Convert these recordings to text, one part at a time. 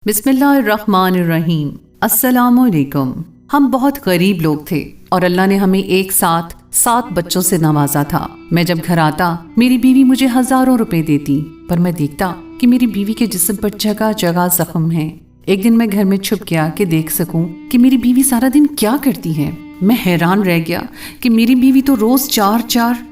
बिस्मिल्लाहिर्रहमानिर्रहीम। अस्सलामुअलैकुम। हम बहुत गरीब लोग थे और अल्लाह ने हमें एक साथ 7 बच्चों से नवाजा था। मैं जब घर आता मेरी बीवी मुझे हजारों रुपए देती, पर मैं देखता कि मेरी बीवी के जिस्म पर जगह जगह जख्म है। एक दिन मैं घर में छुप गया कि देख सकूं कि मेरी बीवी सारा दिन क्या करती है। मैं हैरान रह गया कि मेरी बीवी तो रोज चार।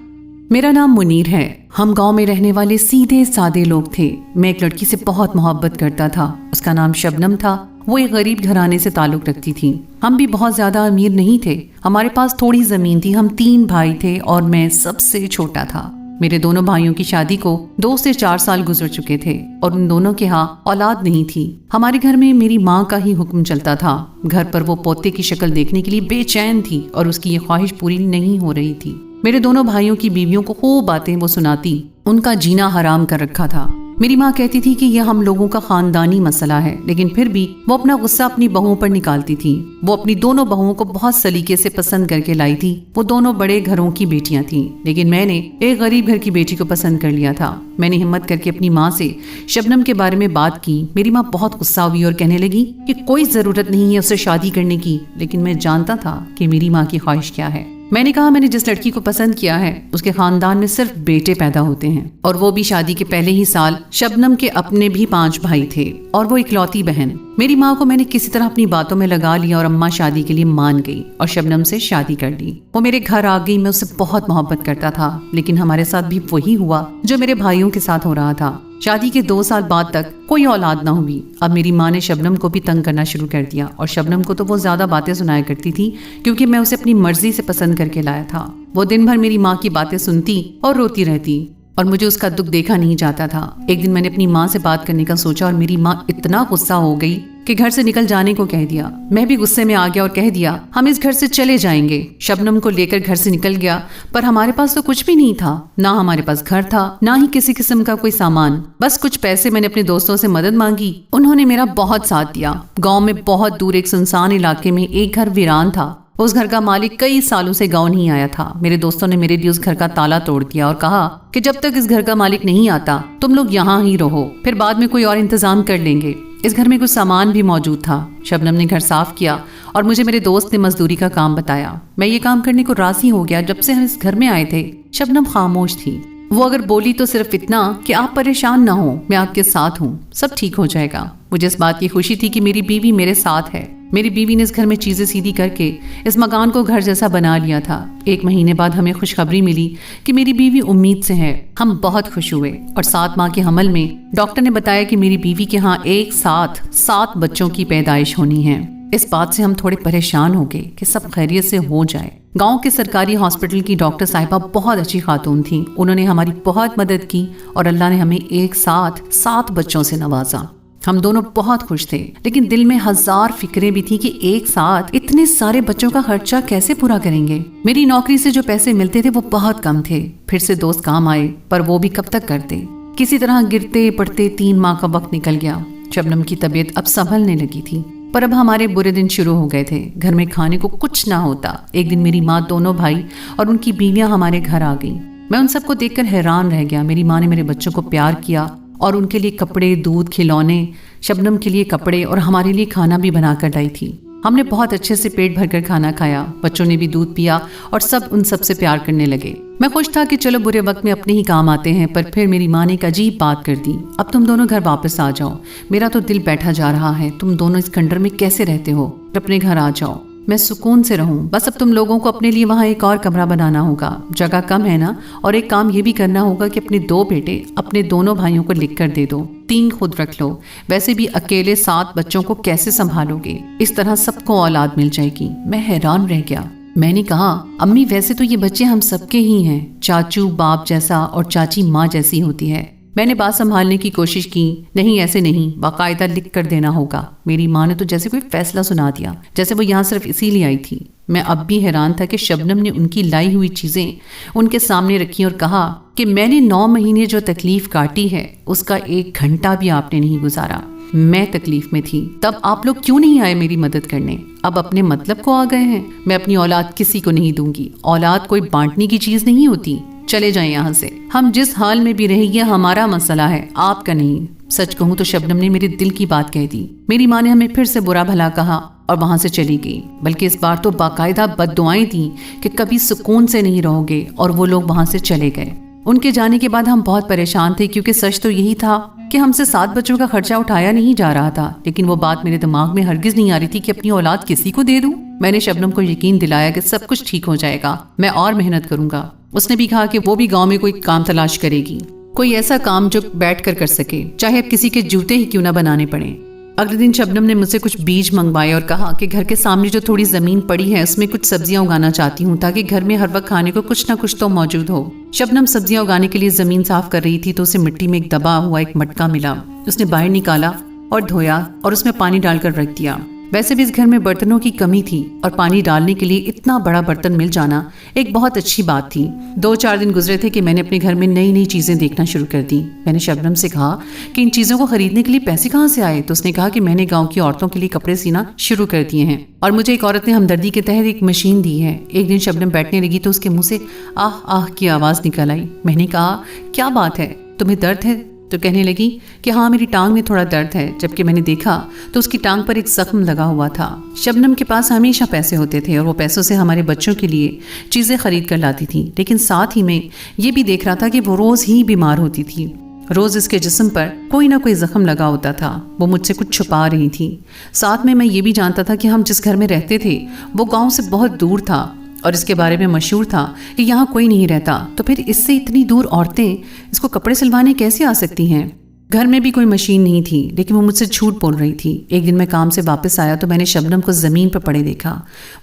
मेरा नाम मुनीर है। हम गांव में रहने वाले सीधे सादे लोग थे। मैं एक लड़की से बहुत मोहब्बत करता था। उसका नाम शबनम था। वो एक गरीब घराने से ताल्लुक रखती थी। हम भी बहुत ज्यादा अमीर नहीं थे। हमारे पास थोड़ी जमीन थी। हम 3 भाई थे और मैं सबसे छोटा था। मेरे दोनों भाइयों की शादी को 2 से 4 साल गुजर चुके थे और उन दोनों के यहाँ औलाद नहीं थी। हमारे घर में मेरी माँ का ही हुक्म चलता था। घर पर वो पोते की शक्ल देखने के लिए बेचैन थी और उसकी ये ख्वाहिश पूरी नहीं हो रही थी। मेरे दोनों भाइयों की बीवियों को खूब बातें वो सुनाती। उनका जीना हराम कर रखा था। मेरी माँ कहती थी कि यह हम लोगों का खानदानी मसला है, लेकिन फिर भी वो अपना गुस्सा अपनी बहुओं पर निकालती थी। वो अपनी दोनों बहुओं को बहुत सलीके से पसंद करके लाई थी। वो दोनों बड़े घरों की बेटियां थीं, लेकिन मैंने एक गरीब घर की बेटी को पसंद कर लिया था। मैंने हिम्मत करके अपनी माँ से शबनम के बारे में बात की। मेरी माँ बहुत गुस्सा हुई और कहने लगी कि कोई जरूरत नहीं है उससे शादी करने की, लेकिन मैं जानता था कि मेरी माँ की ख्वाहिश क्या है। मैंने कहा मैंने जिस लड़की को पसंद किया है उसके खानदान में सिर्फ बेटे पैदा होते हैं, और वो भी शादी के पहले ही साल। शबनम के अपने भी 5 भाई थे और वो इकलौती बहन। मेरी माँ को मैंने किसी तरह अपनी बातों में लगा लिया और अम्मा शादी के लिए मान गई और शबनम से शादी कर ली। वो मेरे घर आ गई। मैं उससे बहुत मोहब्बत करता था, लेकिन हमारे साथ भी वही हुआ जो मेरे भाइयों के साथ हो रहा था। शादी के 2 साल बाद तक कोई औलाद ना हुई। अब मेरी माँ ने शबनम को भी तंग करना शुरू कर दिया, और शबनम को तो वो ज्यादा बातें सुनाया करती थी क्योंकि मैं उसे अपनी मर्जी से पसंद करके लाया था। वो दिन भर मेरी माँ की बातें सुनती और रोती रहती और मुझे उसका दुख देखा नहीं जाता था। एक दिन मैंने अपनी माँ से बात करने का सोचा और मेरी माँ इतना गुस्सा हो गई कि घर से निकल जाने को कह दिया। मैं भी गुस्से में आ गया और कह दिया हम इस घर से चले जाएंगे। शबनम को लेकर घर से निकल गया, पर हमारे पास तो कुछ भी नहीं था। ना हमारे पास घर था, ना ही किसी किस्म का कोई सामान। बस कुछ पैसे मैंने अपने दोस्तों से मदद मांगी। उन्होंने मेरा बहुत साथ दिया। गाँव में बहुत दूर एक सुनसान इलाके में एक घर वीरान था। उस घर का मालिक कई सालों से गांव नहीं आया था। मेरे दोस्तों ने मेरे लिए उस घर का ताला तोड़ दिया और कहा कि जब तक इस घर का मालिक नहीं आता तुम लोग यहाँ ही रहो, फिर बाद में कोई और इंतजाम कर लेंगे। इस घर में कुछ सामान भी मौजूद था। शबनम ने घर साफ किया और मुझे मेरे दोस्त ने मजदूरी का काम बताया। मैं ये काम करने को राजी हो गया। जब से हम इस घर में आए थे शबनम खामोश थी। वो अगर बोली तो सिर्फ इतना कि आप परेशान ना हो, मैं आपके साथ हूँ, सब ठीक हो जाएगा। मुझे इस बात की खुशी थी कि मेरी बीवी मेरे साथ है। मेरी बीवी ने इस घर में चीजें सीधी करके इस मकान को घर जैसा बना लिया था। 1 महीने बाद हमें खुशखबरी मिली कि मेरी बीवी उम्मीद से है। हम बहुत खुश हुए और 7 माह के हमल में डॉक्टर ने बताया कि मेरी बीवी के यहाँ एक साथ 7 बच्चों की पैदाइश होनी है। इस बात से हम थोड़े परेशान हो गए कि सब खैरियत से हो जाए। गांव के सरकारी हॉस्पिटल की डॉक्टर साहिबा बहुत अच्छी खातून थी। उन्होंने हमारी बहुत मदद की और अल्लाह ने हमें एक साथ 7 बच्चों से नवाजा। हम दोनों बहुत खुश थे, लेकिन दिल में 1000 फिक्रें भी थी कि एक साथ इतने सारे बच्चों का खर्चा कैसे पूरा करेंगे। मेरी नौकरी से जो पैसे मिलते थे वो बहुत कम थे। फिर से दोस्त काम आए, पर वो भी कब तक करते। किसी तरह गिरते पड़ते 3 माह का वक्त निकल गया। शबनम की तबीयत अब संभलने लगी थी, पर अब हमारे बुरे दिन शुरू हो गए थे। घर में खाने को कुछ ना होता। एक दिन मेरी माँ, दोनों भाई और उनकी बीवियां हमारे घर आ गई। मैं उन सबको देखकर हैरान रह गया। मेरी माँ ने मेरे बच्चों को प्यार किया और उनके लिए कपड़े, दूध, खिलौने, शबनम के लिए कपड़े और हमारे लिए खाना भी बनाकर लाई थी। हमने बहुत अच्छे से पेट भरकर खाना खाया। बच्चों ने भी दूध पिया और सब उन सब से प्यार करने लगे। मैं खुश था कि चलो बुरे वक्त में अपने ही काम आते हैं, पर फिर मेरी माँ ने एक अजीब बात कर दी। अब तुम दोनों घर वापस आ जाओ। मेरा तो दिल बैठा जा रहा है। तुम दोनों इस खंडर में कैसे रहते हो? अपने घर आ जाओ, मैं सुकून से रहूं। बस अब तुम लोगों को अपने लिए वहाँ एक और कमरा बनाना होगा। जगह कम है ना। और एक काम ये भी करना होगा कि अपने 2 बेटे अपने दोनों भाइयों को लिख कर दे दो। 3 खुद रख लो। वैसे भी अकेले 7 बच्चों को कैसे संभालोगे? इस तरह सबको औलाद मिल जाएगी। मैं हैरान रह गया। मैंने कहा अम्मी, वैसे तो ये बच्चे हम सबके ही हैं। चाचू बाप जैसा और चाची माँ जैसी होती है। मैंने बात संभालने की कोशिश की। नहीं, ऐसे नहीं, बाकायदा लिख कर देना होगा। मेरी माँ ने तो जैसे कोई फैसला सुना दिया, जैसे वो यहाँ सिर्फ इसीलिए आई थी। मैं अब भी हैरान था कि शबनम ने उनकी लाई हुई चीजें उनके सामने रखी और कहा कि मैंने 9 महीने जो तकलीफ काटी है उसका 1 घंटा भी आपने नहीं गुजारा। मैं तकलीफ में थी, तब आप लोग क्यों नहीं आए मेरी मदद करने? अब अपने मतलब को आ गए हैं। मैं अपनी औलाद किसी को नहीं दूंगी। औलाद कोई बांटने की चीज नहीं होती। चले जाएं यहाँ से। हम जिस हाल में भी रहेंगे हमारा मसला है, आपका नहीं। सच कहूँ तो शबनम ने मेरे दिल की बात कह दी। मेरी माँ ने हमें फिर से बुरा भला कहा और वहां से चली गई, बल्कि इस बार तो बाकायदा बद्दुआएं दी कि कभी सुकून से नहीं रहोगे, और वो लोग वहां से चले गए। उनके जाने के बाद हम बहुत परेशान थे, क्योंकि सच तो यही था कि हमसे 7 बच्चों का खर्चा उठाया नहीं जा रहा था। लेकिन वो बात मेरे दिमाग में हरगिज नहीं आ रही थी कि अपनी औलाद किसी को दे दूं। मैंने शबनम को यकीन दिलाया कि सब कुछ ठीक हो जाएगा, मैं और मेहनत करूंगा। उसने भी कहा कि वो भी गांव में कोई काम तलाश करेगी, कोई ऐसा काम जो बैठ कर सके, चाहे अब किसी के जूते ही क्यों ना बनाने पड़े। अगले दिन शबनम ने मुझसे कुछ बीज मंगवाए और कहा कि घर के सामने जो थोड़ी जमीन पड़ी है उसमें कुछ सब्जियां उगाना चाहती हूँ, ताकि घर में हर वक्त खाने को कुछ ना कुछ तो मौजूद हो। शबनम सब्जियां उगाने के लिए जमीन साफ कर रही थी तो उसे मिट्टी में एक दबा हुआ एक मटका मिला। उसने बाहर निकाला और धोया और उसमें पानी डालकर रख दिया। वैसे भी इस घर में बर्तनों की कमी थी और पानी डालने के लिए इतना बड़ा बर्तन मिल जाना एक बहुत अच्छी बात थी। 2-4 दिन गुजरे थे कि मैंने अपने घर में नई नई चीजें देखना शुरू कर दी। मैंने शबनम से कहा कि इन चीजों को खरीदने के लिए पैसे कहाँ से आए, तो उसने कहा कि मैंने गांव की औरतों के लिए कपड़े सीना शुरू कर दिए हैं और मुझे एक औरत ने हमदर्दी के तहत एक मशीन दी है। एक दिन शबनम बैठने लगी तो उसके मुंह से आह आह की आवाज निकल आई। मैंने कहा क्या बात है, तुम्हें दर्द है? तो कहने लगी कि हाँ, मेरी टांग में थोड़ा दर्द है। जबकि मैंने देखा तो उसकी टांग पर एक जख्म लगा हुआ था। शबनम के पास हमेशा पैसे होते थे और वो पैसों से हमारे बच्चों के लिए चीज़ें खरीद कर लाती थी, लेकिन साथ ही में ये भी देख रहा था कि वो रोज़ ही बीमार होती थी। रोज़ इसके जिस्म पर कोई ना कोई जख्म लगा होता था। वो मुझसे कुछ छुपा रही थी। साथ में मैं ये भी जानता था कि हम जिस घर में रहते थे वो गाँव से बहुत दूर था और इसके बारे में मशहूर था कि यहाँ कोई नहीं रहता। तो फिर इससे इतनी दूर औरतें इसको कपड़े सिलवाने कैसे आ सकती हैं? घर में भी कोई मशीन नहीं थी, लेकिन वो मुझसे झूठ बोल रही थी। एक दिन मैं काम से वापस आया तो मैंने शबनम को ज़मीन पर पड़े देखा।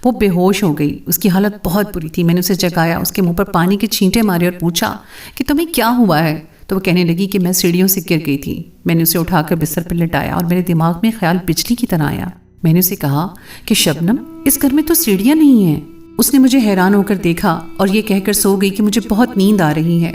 वो बेहोश हो गई, उसकी हालत बहुत बुरी थी। मैंने उसे जगाया, उसके मुंह पर पानी के छींटे मारे और पूछा कि तुम्हें क्या हुआ है? तो वो कहने लगी कि मैं सीढ़ियों से गिर गई थी। मैंने उसे उठाकर बिस्तर पर लिटाया और मेरे दिमाग में ख्याल बिजली की तरह आया। मैंने उसे कहा कि शबनम, इस घर में तो सीढ़ियाँ नहीं हैं। उसने मुझे हैरान होकर देखा और ये कहकर सो गई कि मुझे बहुत नींद आ रही है।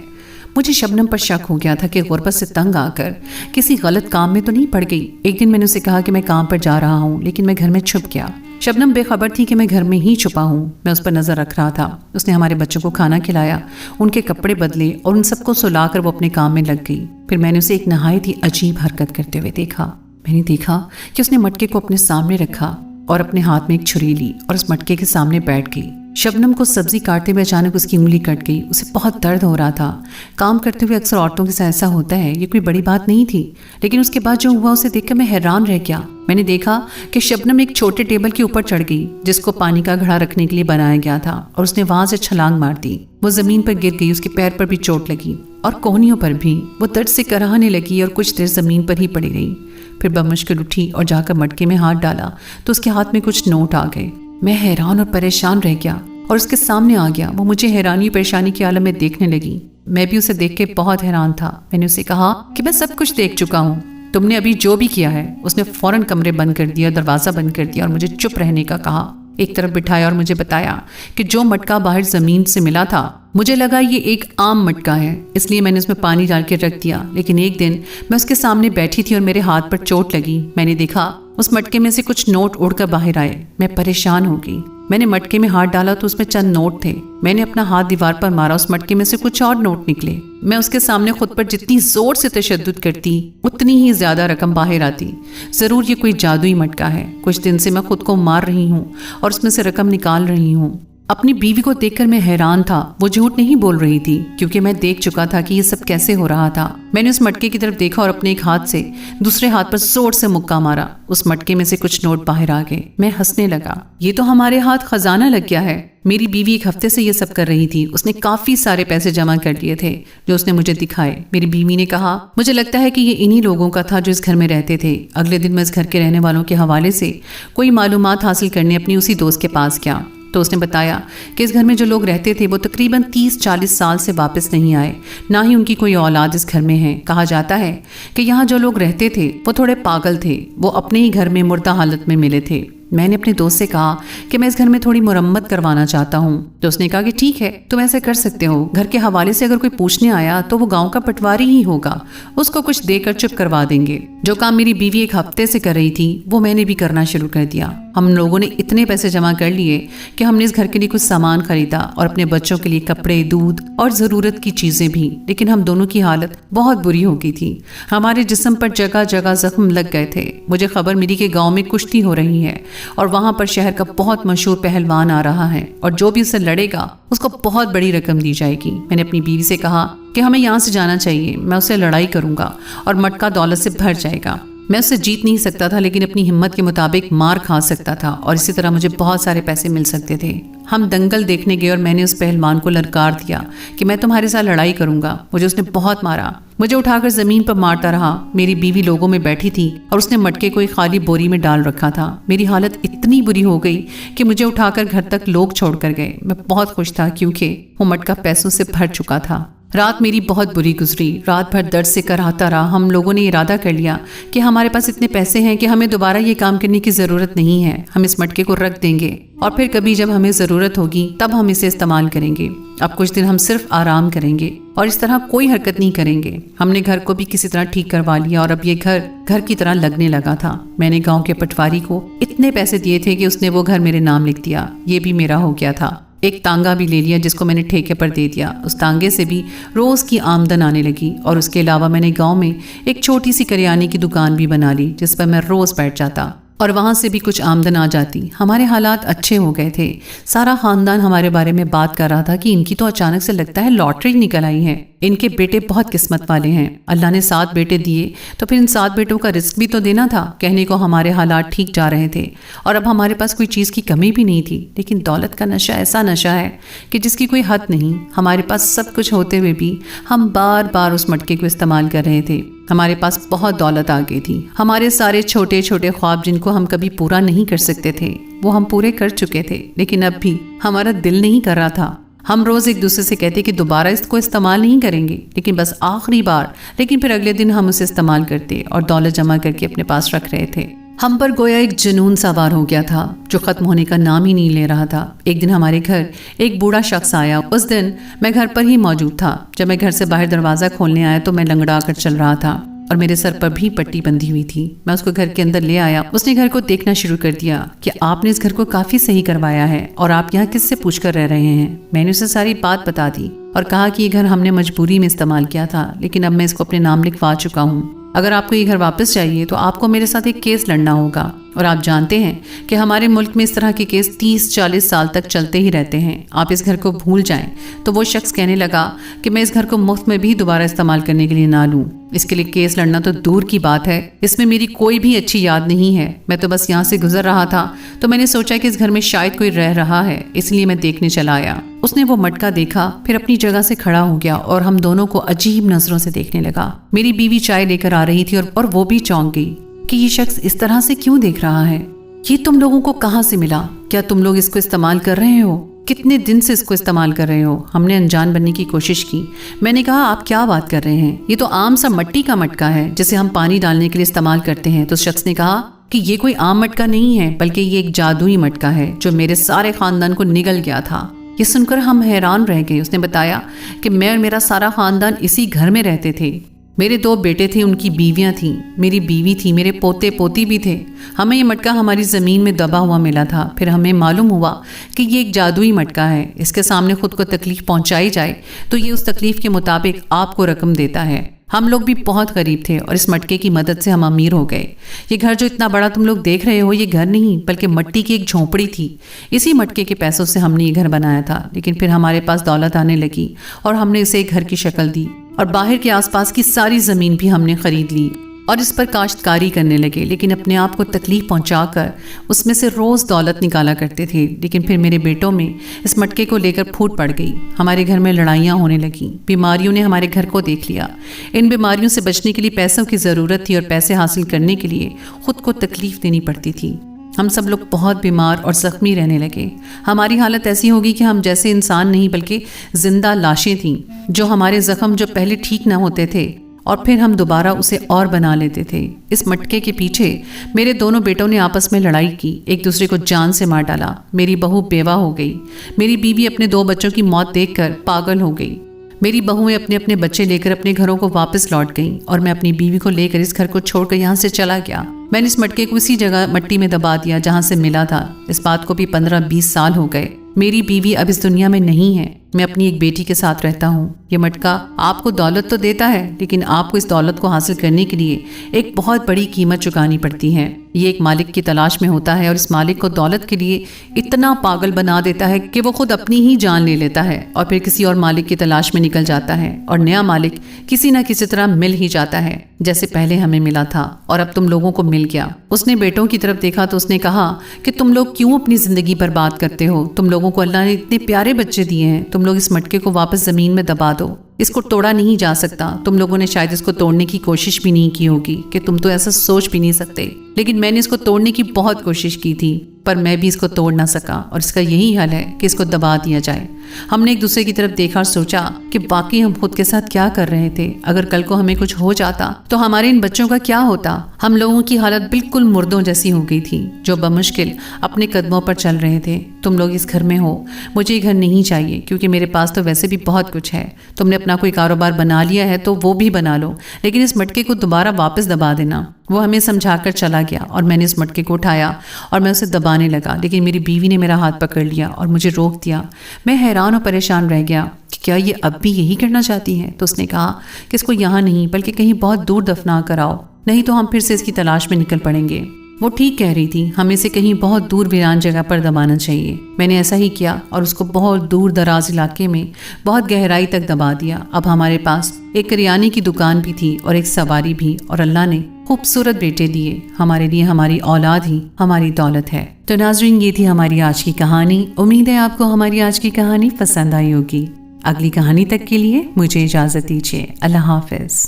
मुझे शबनम पर शक हो गया था कि गुर्बत से तंग आकर किसी गलत काम में तो नहीं पड़ गई। एक दिन मैंने उसे कहा कि मैं काम पर जा रहा हूँ, लेकिन मैं घर में छुप गया। शबनम बेखबर थी कि मैं घर में ही छुपा हूँ। मैं उस पर नजर रख रहा था। उसने हमारे बच्चों को खाना खिलाया, उनके कपड़े बदले और उन सबको सुलाकर वो अपने काम में लग गई। फिर मैंने उसे एक नहायत ही अजीब हरकत करते हुए देखा। मैंने देखा कि उसने मटके को अपने सामने रखा और अपने हाथ में एक छुरी ली और उस मटके के सामने बैठ गई। शबनम को सब्जी काटते हुए अचानक उसकी उंगली कट गई। उसे बहुत दर्द हो रहा था। काम करते हुए अक्सर औरतों के साथ ऐसा होता है, ये कोई बड़ी बात नहीं थी, लेकिन उसके बाद जो हुआ उसे देखकर मैं हैरान रह गया। मैंने देखा कि शबनम एक छोटे टेबल के ऊपर चढ़ गई जिसको पानी का घड़ा रखने के लिए बनाया गया था, और उसने वहां से छलांग मार दी। वो जमीन पर गिर गई, उसके पैर पर भी चोट लगी और कोहनियों पर भी। वो दर्द से कराहने लगी और कुछ देर जमीन पर ही पड़ी रही। फिर बमुश्किल उठी और जाकर मटके में हाथ डाला तो उसके हाथ में कुछ नोट आ गए। मैं हैरान और परेशान रह गया और उसके सामने आ गया। वो मुझे हैरानी परेशानी के आलम में देखने लगी। मैं भी उसे देख के बहुत हैरान था। मैंने उसे कहा कि मैं सब कुछ देख चुका हूँ, तुमने अभी जो भी किया है। उसने फौरन कमरे बंद कर दिया, दरवाजा बंद कर दिया और मुझे चुप रहने का कहा। एक तरफ बिठाया और मुझे बताया कि जो मटका बाहर जमीन से मिला था, मुझे लगा ये एक आम मटका है, इसलिए मैंने उसमें पानी डाल के रख दिया। लेकिन एक दिन मैं उसके सामने बैठी थी और मेरे हाथ पर चोट लगी। मैंने देखा उस मटके में से कुछ नोट उड़कर बाहर आए। मैं परेशान हो गई। मैंने मटके में हाथ डाला तो उसमें चंद नोट थे। मैंने अपना हाथ दीवार पर मारा, उस मटके में से कुछ और नोट निकले। मैं उसके सामने खुद पर जितनी जोर से तशद्दुद करती उतनी ही ज्यादा रकम बाहर आती। जरूर ये कोई जादुई मटका है। कुछ दिन से मैं खुद को मार रही हूँ और उसमें से रकम निकाल रही हूँ। अपनी बीवी को देखकर मैं हैरान था। वो झूठ नहीं बोल रही थी, क्योंकि मैं देख चुका था कि ये सब कैसे हो रहा था। मैंने उस मटके की तरफ देखा और अपने एक हाथ से दूसरे हाथ पर जोर से मुक्का मारा। उस मटके में से कुछ नोट बाहर आ गए। मैं हंसने लगा। ये तो हमारे हाथ खजाना लग गया है। मेरी बीवी 1 हफ्ते से ये सब कर रही थी। उसने काफी सारे पैसे जमा कर लिए थे जो उसने मुझे दिखाए। मेरी बीवी ने कहा, मुझे लगता है कि ये इन्हीं लोगों का था जो इस घर में रहते थे। अगले दिन मैं इस घर के रहने वालों के हवाले से कोई मालूमात हासिल करने अपनी उसी दोस्त के पास गया तो उसने बताया कि इस घर में जो लोग रहते थे वो तकरीबन 30-40 साल से वापस नहीं आए, ना ही उनकी कोई औलाद इस घर में है। कहा जाता है कि यहाँ जो लोग रहते थे वो थोड़े पागल थे। वो अपने ही घर में मुर्दा हालत में मिले थे। मैंने अपने दोस्त से कहा कि मैं इस घर में थोड़ी मुरम्मत करवाना चाहता हूँ। तो उसने कहा कि ठीक है, तुम ऐसे कर सकते हो। घर के हवाले से अगर कोई पूछने आया तो वो गांव का पटवारी ही होगा, उसको कुछ देकर चुप करवा देंगे। जो काम मेरी बीवी 1 हफ्ते से कर रही थी वो मैंने भी करना शुरू कर दिया। हम लोगों ने इतने पैसे जमा कर लिए कि हमने इस घर के लिए कुछ सामान खरीदा और अपने बच्चों के लिए कपड़े, दूध और ज़रूरत की चीज़ें भी। लेकिन हम दोनों की हालत बहुत बुरी हो गई थी। हमारे जिस्म पर जगह जगह जख्म लग गए थे। मुझे खबर मिली कि गांव में कुश्ती हो रही है और वहां पर शहर का बहुत मशहूर पहलवान आ रहा है और जो भी उसे लड़ेगा उसको बहुत बड़ी रकम दी जाएगी। मैंने अपनी बीवी से कहा कि हमें यहाँ से जाना चाहिए, मैं उससे लड़ाई करूंगा और मटका दौलत से भर जाएगा। मैं उससे जीत नहीं सकता था, लेकिन अपनी हिम्मत के मुताबिक मार खा सकता था और इसी तरह मुझे बहुत सारे पैसे मिल सकते थे। हम दंगल देखने गए और मैंने उस पहलवान को ललकार दिया कि मैं तुम्हारे साथ लड़ाई करूंगा। मुझे उसने बहुत मारा, मुझे उठाकर जमीन पर मारता रहा। मेरी बीवी लोगों में बैठी थी और उसने मटके को एक खाली बोरी में डाल रखा था। मेरी हालत इतनी बुरी हो गई कि मुझे उठाकर घर तक लोग छोड़कर गए। मैं बहुत खुश था क्योंकि वो मटका पैसों से भर चुका था। रात मेरी बहुत बुरी गुजरी। रात भर दर्द से कराहता रहा। हम लोगों ने इरादा कर लिया कि हमारे पास इतने पैसे हैं कि हमें दोबारा ये काम करने की ज़रूरत नहीं है। हम इस मटके को रख देंगे और फिर कभी जब हमें ज़रूरत होगी तब हम इसे इस्तेमाल करेंगे। अब कुछ दिन हम सिर्फ आराम करेंगे और इस तरह कोई हरकत नहीं करेंगे। हमने घर को भी किसी तरह ठीक करवा लिया और अब ये घर की तरह लगने लगा था। मैंने गाँव के पटवारी को इतने पैसे दिए थे कि उसने वो घर मेरे नाम लिख दिया। ये भी मेरा हो गया था। एक तांगा भी ले लिया जिसको मैंने ठेके पर दे दिया। उस तांगे से भी रोज़ की आमदन आने लगी और उसके अलावा मैंने गांव में एक छोटी सी करियाने की दुकान भी बना ली जिस पर मैं रोज़ बैठ जाता और वहाँ से भी कुछ आमदन आ जाती। हमारे हालात अच्छे हो गए थे। सारा ख़ानदान हमारे बारे में बात कर रहा था कि इनकी तो अचानक से लगता है लॉटरी निकल आई है। इनके बेटे बहुत किस्मत वाले हैं। अल्लाह ने 7 बेटे दिए तो फिर इन 7 बेटों का रिस्क भी तो देना था। कहने को हमारे हालात ठीक जा रहे थे और अब हमारे पास कोई चीज़ की कमी भी नहीं थी। लेकिन दौलत का नशा ऐसा नशा है कि जिसकी कोई हद नहीं। हमारे पास सब कुछ होते हुए भी हम बार बार उस मटके को इस्तेमाल कर रहे थे। हमारे पास बहुत दौलत आ गई थी। हमारे सारे छोटे छोटे ख्वाब जिनको हम कभी पूरा नहीं कर सकते थे वो हम पूरे कर चुके थे। लेकिन अब भी हमारा दिल नहीं कर रहा था। हम रोज़ एक दूसरे से कहते कि दोबारा इसको इस्तेमाल नहीं करेंगे, लेकिन बस आखिरी बार। लेकिन फिर अगले दिन हम उसे इस्तेमाल करते और दौलत जमा करके अपने पास रख रहे थे। हम पर गोया एक जुनून सवार हो गया था जो ख़त्म होने का नाम ही नहीं ले रहा था। एक दिन हमारे घर एक बूढ़ा शख्स आया। उस दिन मैं घर पर ही मौजूद था। जब मैं घर से बाहर दरवाज़ा खोलने आया तो मैं लंगड़ा कर चल रहा था और मेरे सर पर भी पट्टी बंधी हुई थी। मैं उसको घर के अंदर ले आया। उसने घर को देखना शुरू कर दिया कि आपने इस घर को काफ़ी सही करवाया है और आप यहाँ किससे पूछ कर रह रहे हैं। मैंने उसे सारी बात बता दी और कहा कि ये घर हमने मजबूरी में इस्तेमाल किया था, लेकिन अब मैं इसको अपने नाम लिखवा चुका हूँ। अगर आपको ये घर वापस चाहिए तो आपको मेरे साथ एक केस लड़ना होगा। और आप जानते हैं कि हमारे मुल्क में इस तरह के केस 30-40 साल तक चलते ही रहते हैं। आप इस घर को भूल जाएं। तो वो शख्स कहने लगा कि मैं इस घर को मुफ्त में भी दोबारा इस्तेमाल करने के लिए ना लूं। इसके लिए केस लड़ना तो दूर की बात है, इसमें मेरी कोई भी अच्छी याद नहीं है। मैं तो बस यहाँ से गुजर रहा था तो मैंने सोचा कि इस घर में शायद कोई रह रहा है, इसलिए मैं देखने चला आया। उसने वो मटका देखा, फिर अपनी जगह से खड़ा हो गया और हम दोनों को अजीब नजरों से देखने लगा। मेरी बीवी चाय लेकर आ रही थी और वो भी चौंक गई कि ये शख्स इस तरह से क्यों देख रहा है। ये तुम लोगों को कहाँ से मिला? क्या तुम लोग इसको इस्तेमाल कर रहे हो? कितने दिन से इसको इस्तेमाल कर रहे हो? हमने अनजान बनने की कोशिश की। मैंने कहा आप क्या बात कर रहे हैं, ये तो आम सा मिट्टी का मटका है जिसे हम पानी डालने के लिए इस्तेमाल करते हैं। तो शख्स ने कहा कि ये कोई आम मटका नहीं है, बल्कि ये एक जादुई मटका है जो मेरे सारे खानदान को निगल गया था। ये सुनकर हम हैरान रह गए। उसने बताया कि मैं और मेरा सारा खानदान इसी घर में रहते थे। मेरे 2 बेटे थे, उनकी बीवियां थीं, मेरी बीवी थी, मेरे पोते पोती भी थे। हमें ये मटका हमारी ज़मीन में दबा हुआ मिला था। फिर हमें मालूम हुआ कि ये एक जादुई मटका है। इसके सामने खुद को तकलीफ़ पहुंचाई जाए तो ये उस तकलीफ़ के मुताबिक आपको रकम देता है। हम लोग भी बहुत गरीब थे और इस मटके की मदद से हम अमीर हो गए। ये घर जो इतना बड़ा तुम लोग देख रहे हो, ये घर नहीं बल्कि मिट्टी की एक झोंपड़ी थी। इसी मटके के पैसों से हमने ये घर बनाया था। लेकिन फिर हमारे पास दौलत आने लगी और हमने इसे एक घर की शक्ल दी और बाहर के आसपास की सारी ज़मीन भी हमने ख़रीद ली और इस पर काश्तकारी करने लगे। लेकिन अपने आप को तकलीफ़ पहुंचाकर उसमें से रोज़ दौलत निकाला करते थे। लेकिन फिर मेरे बेटों में इस मटके को लेकर फूट पड़ गई। हमारे घर में लड़ाइयाँ होने लगीं। बीमारियों ने हमारे घर को देख लिया। इन बीमारियों से बचने के लिए पैसों की ज़रूरत थी और पैसे हासिल करने के लिए ख़ुद को तकलीफ़ देनी पड़ती थी। हम सब लोग बहुत बीमार और ज़ख्मी रहने लगे। हमारी हालत ऐसी होगी कि हम जैसे इंसान नहीं बल्कि ज़िंदा लाशें थीं, जो हमारे ज़ख्म जो पहले ठीक ना होते थे और फिर हम दोबारा उसे और बना लेते थे। इस मटके के पीछे मेरे दोनों बेटों ने आपस में लड़ाई की, एक दूसरे को जान से मार डाला। मेरी बहू बेवा हो गई। मेरी बीवी अपने 2 बच्चों की मौत देखकर पागल हो गई। میری बहुएं अपने अपने बच्चे लेकर अपने घरों को वापस लौट गईं और मैं अपनी बीवी को लेकर इस घर को छोड़कर यहाँ से चला गया। मैंने इस मटके को उसी जगह मट्टी में दबा दिया जहाँ से मिला था। इस बात को भी 15-20 साल हो गए। मेरी बीवी अब इस दुनिया में नहीं है। मैं अपनी एक बेटी के साथ रहता हूँ। ये मटका आपको दौलत तो देता है, लेकिन आपको इस दौलत को हासिल करने के लिए एक बहुत बड़ी कीमत चुकानी पड़ती है। ये एक मालिक की तलाश में होता है और इस मालिक को दौलत के लिए इतना पागल बना देता है कि वो खुद अपनी ही जान ले लेता है और फिर किसी और मालिक की तलाश में निकल जाता है और नया मालिक किसी न किसी तरह मिल ही जाता है, जैसे पहले हमें मिला था और अब तुम लोगों को मिल गया। उसने बेटों की तरफ देखा तो उसने कहा कि तुम लोग क्यों अपनी जिंदगी बर्बाद करते हो? तुम लोगों को अल्लाह ने इतने प्यारे बच्चे दिए हैं। तुम लोग इस मटके को वापस जमीन में दबा दो। इसको तोड़ा नहीं जा सकता। तुम लोगों ने शायद इसको तोड़ने की कोशिश भी नहीं की होगी कि तुम तो ऐसा सोच भी नहीं सकते, लेकिन मैंने इसको तोड़ने की बहुत कोशिश की थी, पर मैं भी इसको तोड़ ना सका और इसका यही हल है कि इसको दबा दिया जाए। हमने एक दूसरे की तरफ देखा और सोचा कि बाकी हम खुद के साथ क्या कर रहे थे। अगर कल को हमें कुछ हो जाता तो हमारे इन बच्चों का क्या होता? हम लोगों की हालत बिल्कुल मुर्दों जैसी हो गई थी जो बमुश्किल अपने कदमों पर चल रहे थे। तुम लोग इस घर में हो, मुझे ये घर नहीं चाहिए क्योंकि मेरे पास तो वैसे भी बहुत कुछ है। तुमने अपना कोई कारोबार बना लिया है तो वो भी बना लो, लेकिन इस मटके को दोबारा वापस दबा देना। वो हमें समझाकर चला गया और मैंने इस मटके को उठाया और मैं उसे दबाने लगा, लेकिन मेरी बीवी ने मेरा हाथ पकड़ लिया और मुझे रोक दिया। मैं हैरान और परेशान रह गया कि क्या ये अब भी यही करना चाहती है? तो उसने कहा कि इसको यहाँ नहीं बल्कि कहीं बहुत दूर दफना कर आओ, नहीं तो हम फिर से इसकी तलाश में निकल पड़ेंगे। वो ठीक कह रही थी, हमें इसे कहीं बहुत दूर वीरान जगह पर दबाना चाहिए। मैंने ऐसा ही किया और उसको बहुत दूर दराज इलाके में बहुत गहराई तक दबा दिया। अब हमारे पास एक करियाने की दुकान भी थी और एक सवारी भी, और अल्लाह ने खूबसूरत बेटे दिए। हमारे लिए हमारी औलाद ही हमारी दौलत है। तो नाज़रीन, ये थी हमारी आज की कहानी। उम्मीद है आपको हमारी आज की कहानी पसंद आई होगी। अगली कहानी तक के लिए मुझे इजाज़त दीजिए। अल्लाह हाफ़िज़।